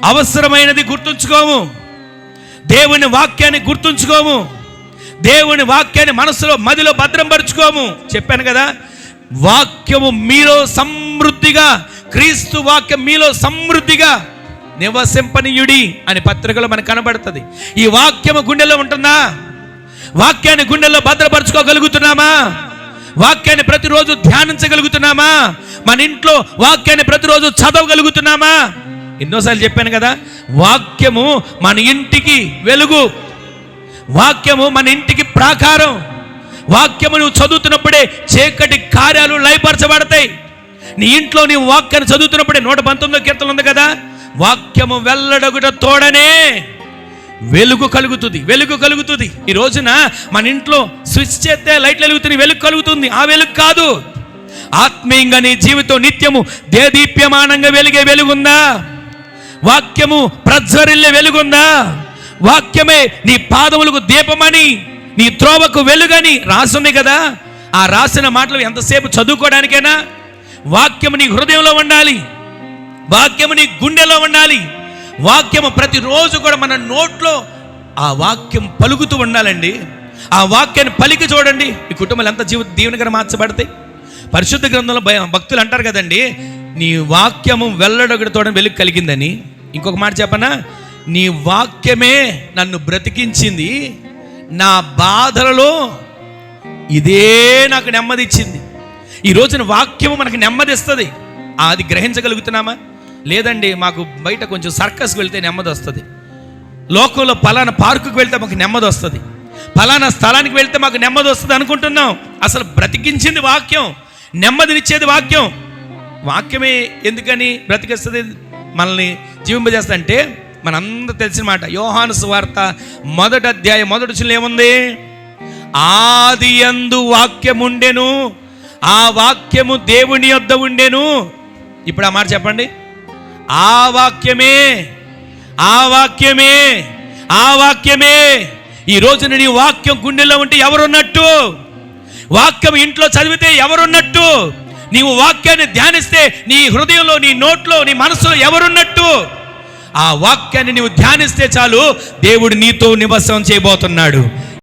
అవసరమైనది గుర్తుంచుకోము, దేవుని వాక్యాన్ని గుర్తుంచుకోము, దేవుని వాక్యాన్ని మనసులో మదిలో భద్రంపరుచుకోము. చెప్పాను కదా, వాక్యము మీలో సమృద్ధిగా, క్రీస్తు వాక్యం మీలో సమృద్ధిగా నివసింపనీయుడి అని పత్రికలో మనకు కనబడుతుంది. ఈ వాక్యము గుండెలో ఉంటుందా? వాక్యాన్ని గుండెల్లో భద్రపరచుకోగలుగుతున్నామా? వాక్యాన్ని ప్రతిరోజు ధ్యానించగలుగుతున్నామా? మన ఇంట్లో వాక్యాన్ని ప్రతిరోజు చదవగలుగుతున్నామా? ఎన్నోసార్లు చెప్పాను కదా, వాక్యము మన ఇంటికి వెలుగు, వాక్యము మన ఇంటికి ప్రాకారం. వాక్యము నువ్వు చదువుతున్నప్పుడే చీకటి కార్యాలు లయపరచబడతాయి. నీ ఇంట్లో నీవు వాక్యాన్ని చదువుతున్నప్పుడే 119 కీర్తనలు ఉంది కదా, వాక్యము వెల్లడగుట తోడనే వెలుగు కలుగుతుంది, వెలుగు కలుగుతుంది. ఈ రోజున మన ఇంట్లో స్విచ్ చేస్తే లైట్లు వెలుగుతుంది, వెలుగు కలుగుతుంది. ఆ వెలుగు కాదు, ఆత్మీయంగా నీ జీవితం నిత్యము దేదీప్యమానంగా వెలిగే వెలుగుందా? వాక్యము ప్రజ్వరిల్లే వెలుగుందా? వాక్యమే నీ పాదములకు దీపమని, నీ త్రోవకు వెలుగని రాసుంది కదా. ఆ రాసిన మాటలు ఎంతసేపు చదువుకోవడానికైనా? వాక్యము నీ హృదయంలో ఉండాలి, వాక్యము నీ గుండెలో ఉండాలి. వాక్యము ప్రతిరోజు కూడా మన నోట్లో ఆ వాక్యం పలుకుతూ ఉండాలండి. ఆ వాక్యాన్ని పలికి చూడండి, ఈ కుటుంబాలు ఎంత దీవెనకరంగా మార్చబడతాయి. పరిశుద్ధ గ్రంథంలో భక్తులు అంటారు కదండి, నీ వాక్యము వెల్లడొకటితో వెలుగు కలిగిందని. ఇంకొక మాట చెప్పనా, నీ వాక్యమే నన్ను బ్రతికించింది, నా బాధలలో ఇదే నాకు నెమ్మది ఇచ్చింది. ఈ రోజున వాక్యము మనకు నెమ్మది ఇస్తుంది. అది గ్రహించగలుగుతున్నామా? లేదండి, మాకు బయట కొంచెం సర్కస్కి వెళ్తే నెమ్మది వస్తుంది, లోకంలో పలానా పార్కుకి వెళ్తే మాకు నెమ్మది వస్తుంది, పలానా స్థలానికి వెళ్తే మాకు నెమ్మది వస్తుంది అనుకుంటున్నాం. అసలు బ్రతికించింది వాక్యం, నెమ్మదినిచ్చేది వాక్యం. వాక్యమే ఎందుకని బ్రతికిస్తుంది, మనల్ని జీవింపజేస్తా అంటే మనందరూ తెలిసిన మాట. యోహాను సువార్త 1వ అధ్యాయం 1వ వచనంలో ఏముంది? ఆది యందు వాక్యముండెను, ఆ వాక్యము దేవుని యొద్ద ఉండెను. ఇప్పుడు ఆ మాట చెప్పండి. ఆ వాక్యమే, ఆ వాక్యమే, ఆ వాక్యమే. ఈ రోజున నీ వాక్యం గుండెలో ఉంటే ఎవరున్నట్టు? వాక్యం ఇంట్లో చదివితే ఎవరున్నట్టు? నీవు వాక్యాన్ని ధ్యానిస్తే నీ హృదయంలో, నీ నోట్లో, నీ మనసులో ఎవరున్నట్టు? ఆ వాక్యాన్ని నీవు ధ్యానిస్తే చాలు, దేవుడు నీతో నివాసం చేయబోతున్నాడు.